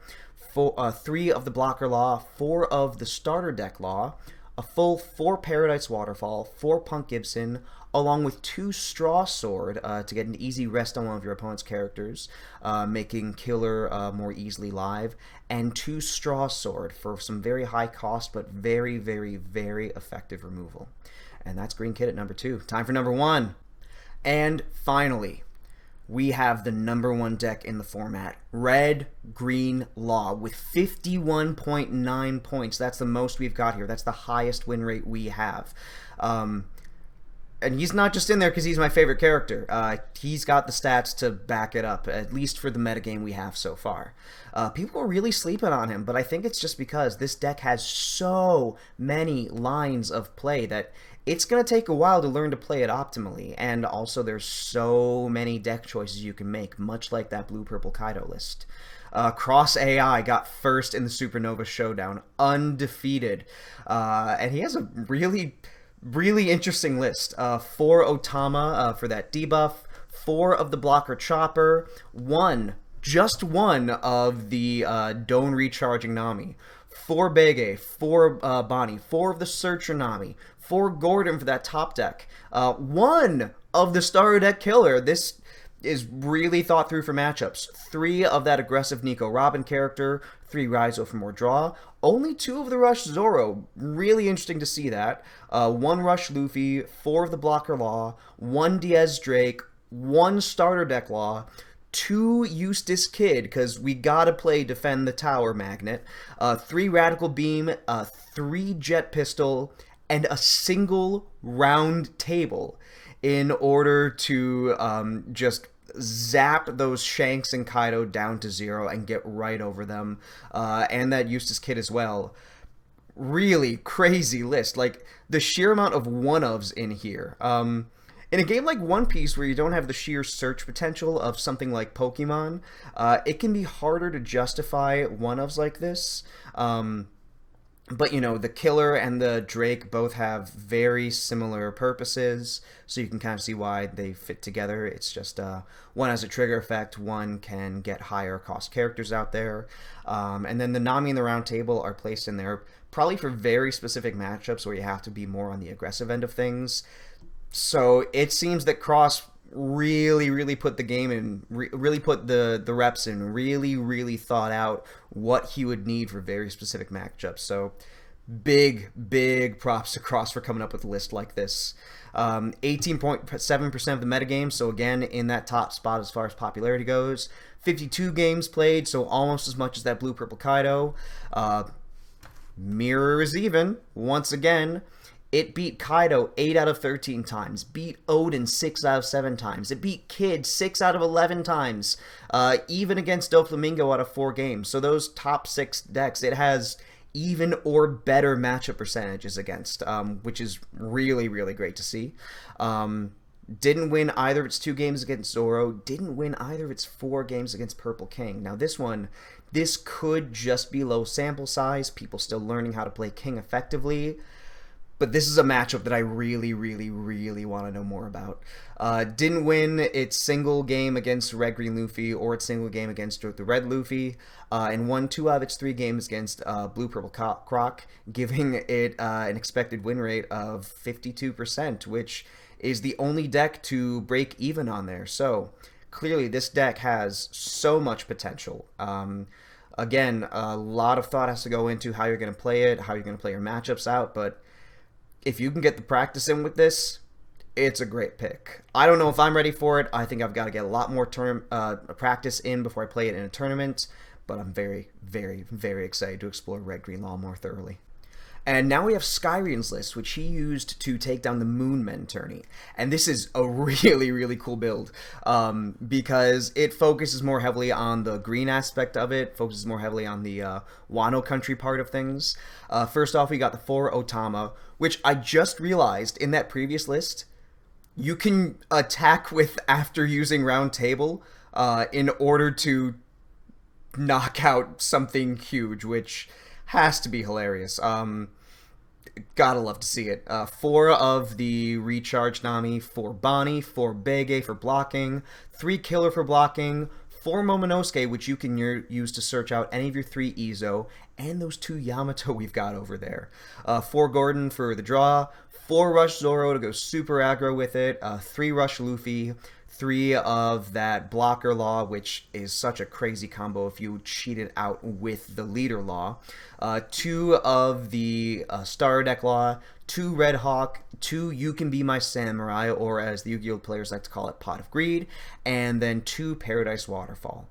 Speaker 1: 3 of the Blocker Law, 4 of the Starter Deck Law, a full 4 Paradise Waterfall, 4 Punk Gibson, along with 2 Straw Sword to get an easy rest on one of your opponent's characters, making Killer more easily live, and 2 Straw Sword for some very high cost but very, very, very effective removal. And that's Green Kit at number 2. Time for number 1. And finally, we have the number 1 deck in the format, Red Green Law, with 51.9 points. That's the most we've got here. That's the highest win rate we have. And he's not just in there because he's my favorite character. He's got the stats to back it up, at least for the metagame we have so far. People are really sleeping on him, but I think it's just because this deck has so many lines of play that it's going to take a while to learn to play it optimally, and also there's so many deck choices you can make, much like that Blue-Purple Kaido list. Cross AI got first in the Supernova Showdown, undefeated, and he has a really interesting list. 4 Otama for that debuff, 4 of the Blocker Chopper, just one of the Don't Recharging Nami, 4 Bege, 4 Bonnie, 4 of the Searcher Nami, 4 Gordon for that top deck, 1 of the Starter Deck Killer. This is really thought through for matchups. 3 of that aggressive Nico Robin character, 3 Raizo for more draw, only 2 of the Rush Zoro. Really interesting to see that. 1 Rush Luffy, 4 of the Blocker Law, 1 Diaz Drake, 1 Starter Deck Law, 2 Eustace Kid, because we gotta play Defend the Tower Magnet, 3 Radical Beam, 3 Jet Pistol, and a single Round Table in order to just zap those Shanks and Kaido down to 0 and get right over them, and that Eustace Kid as well. Really crazy list. Like, the sheer amount of one-ofs in here. In a game like One Piece, where you don't have the sheer search potential of something like Pokemon, it can be harder to justify one-ofs like this. But, you know, the Killer and the Drake both have very similar purposes, so you can kind of see why they fit together. It's just one has a trigger effect, one can get higher cost characters out there. And then the Nami and the Round Table are placed in there probably for very specific matchups where you have to be more on the aggressive end of things. So it seems that Cross really put the game in, really put the reps in, really thought out what he would need for very specific matchups. So big props to Cross for coming up with a list like this. 18.7% of the metagame, so again in that top spot as far as popularity goes. 52 games played, so almost as much as that Blue-Purple Kaido. Mirror is even once again. It beat Kaido 8 out of 13 times, beat Odin 6 out of 7 times, it beat Kid 6 out of 11 times, even against Doflamingo out of 4 games. So those top 6 decks, it has even or better matchup percentages against, which is really great to see. Didn't win either of its 2 games against Zoro, didn't win either of its 4 games against Purple King. Now this could just be low sample size, people still learning how to play King effectively. But this is a matchup that I really want to know more about. Didn't win its single game against Red Green Luffy or its single game against the Red Luffy, and won 2 out of its 3 games against Blue Purple Croc, giving it an expected win rate of 52%, which is the only deck to break even on there. So clearly this deck has so much potential. Again, a lot of thought has to go into how you're going to play it, how you're going to play your matchups out, but if you can get the practice in with this, it's a great pick. I don't know if I'm ready for it. I think I've got to get a lot more practice in before I play it in a tournament, but I'm very excited to explore Red Green Law more thoroughly. And now we have Skyrian's list, which he used to take down the Moonmen tourney. And this is a really cool build, because it focuses more heavily on the green aspect of it, focuses more heavily on the Wano country part of things. First off, we got the 4 Otama, which I just realized in that previous list, you can attack with after using Round Table in order to knock out something huge, which Has to be hilarious. Gotta love to see it. 4 of the recharge Nami, 4 Bonnie, 4 Bege for blocking, 3 Killer for blocking, 4 Momonosuke, which you can use to search out any of your 3 Izo, and those 2 Yamato we've got over there. 4 Gordon for the draw, 4 Rush Zoro to go super aggro with it, 3 Rush Luffy, 3 of that blocker law, which is such a crazy combo if you cheat it out with the leader law, 2 of the Star Deck law, 2 Red Hawk, 2 You Can Be My Samurai, or as the Yu-Gi-Oh players like to call it, Pot of Greed, and then 2 Paradise Waterfall.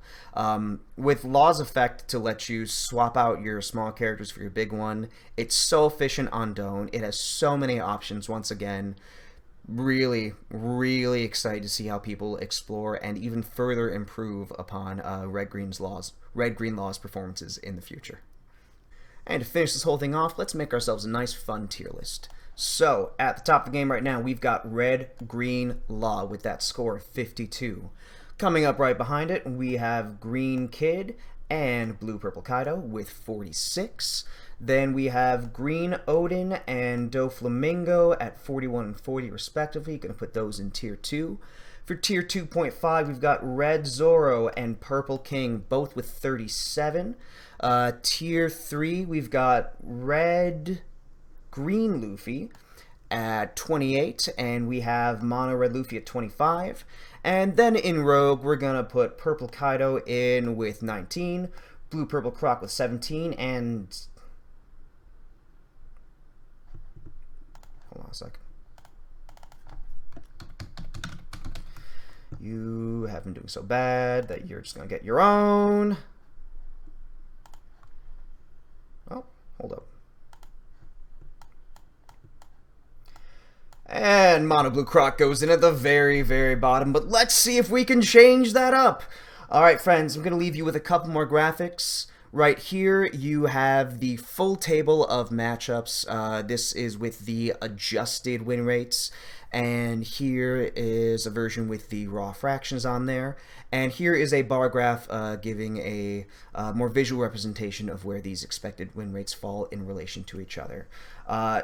Speaker 1: With Law's effect to let you swap out your small characters for your big one, it's so efficient on Doan. It has so many options once again. Really, really excited to see how people explore and even further improve upon Red-Green Law's performances in the future. And to finish this whole thing off, let's make ourselves a nice fun tier list. So, at the top of the game right now, we've got Red-Green Law with that score of 52. Coming up right behind it, we have Green Kid and Blue-Purple Kaido with 46. Then we have Green Odin and Doflamingo at 41 and 40 respectively. Going to put those in Tier 2. For Tier 2.5, we've got Red Zoro and Purple King, both with 37. Tier 3, we've got Red Green Luffy at 28, and we have Mono Red Luffy at 25. And then in Rogue, we're going to put Purple Kaido in with 19, Blue Purple Croc with 17, and... Hold on a sec. You have been doing so bad that you're just going to get your own. Oh, hold up. And Mono Blue Croc goes in at the very, very bottom, but let's see if we can change that up. Alright, friends, I'm going to leave you with a couple more graphics. Right here, you have the full table of matchups. This is with the adjusted win rates. And here is a version with the raw fractions on there. And here is a bar graph giving a more visual representation of where these expected win rates fall in relation to each other.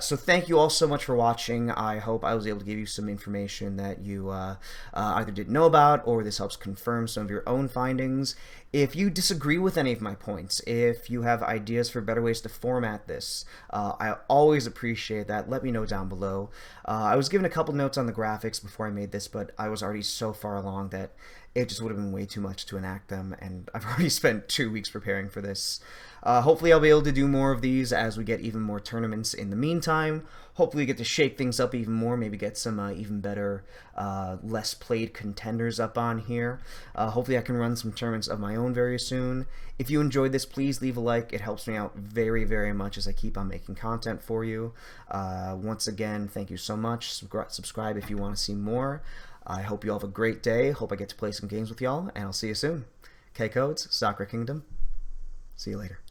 Speaker 1: So thank you all so much for watching. I hope I was able to give you some information that you either didn't know about, or this helps confirm some of your own findings. If you disagree with any of my points, if you have ideas for better ways to format this, I always appreciate that. Let me know down below. I was given a couple notes on the graphics before I made this, but I was already so far along that it just would have been way too much to enact them, and I've already spent 2 weeks preparing for this. Hopefully I'll be able to do more of these as we get even more tournaments in the meantime. Hopefully we get to shake things up even more, maybe get some even better, less played contenders up on here. Hopefully I can run some tournaments of my own very soon. If you enjoyed this, please leave a like. It helps me out very, very much as I keep on making content for you. Once again, thank you so much. Subscribe if you want to see more. I hope you all have a great day. Hope I get to play some games with y'all, and I'll see you soon. K-Codes, Sakura Kingdom. See you later.